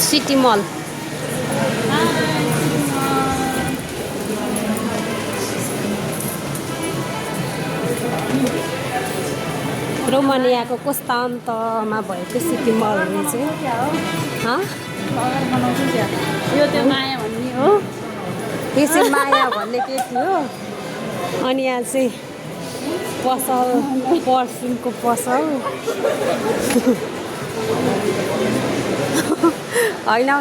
city मल रोमानियाको कस्ता अन्तमा भएको सिटी मल रहेछ यो त्यो माया भन्ने हो यो चाहिँ माया भन्ने केटी हो अनि यहाँ चाहिँ पसल पर्फ्युमको पसल होइन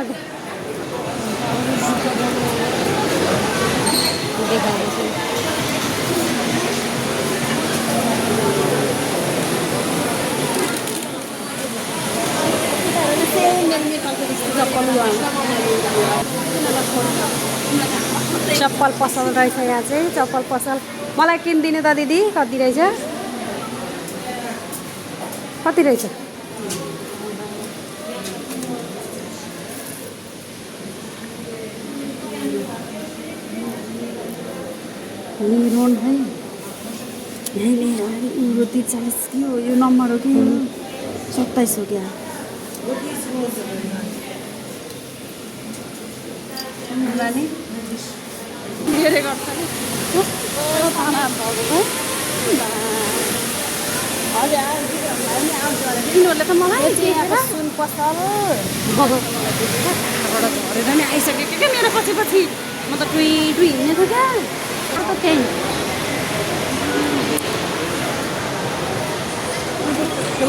देखाउँदैछु चप्पल पसल रहेछ यहाँ चाहिँ चप्पल पसल मलाई किनिदिनु त दिदी कति रहेछ कति रहेछ रोन है यहीँ 30-40 कि हो यो नम्बर हो कि 27 हो क्या लाने मेरे गर्छ नि यिनीहरूले त मलाई सुन पसल झरेर नि आइसक्यो क्या मेरो पछि पछि म त टुई टुई हिँडेको क्या त त्यही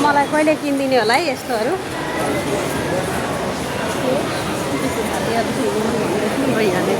मलाई कहिले किनिदिने होला है यस्तोहरू भइहाल्यो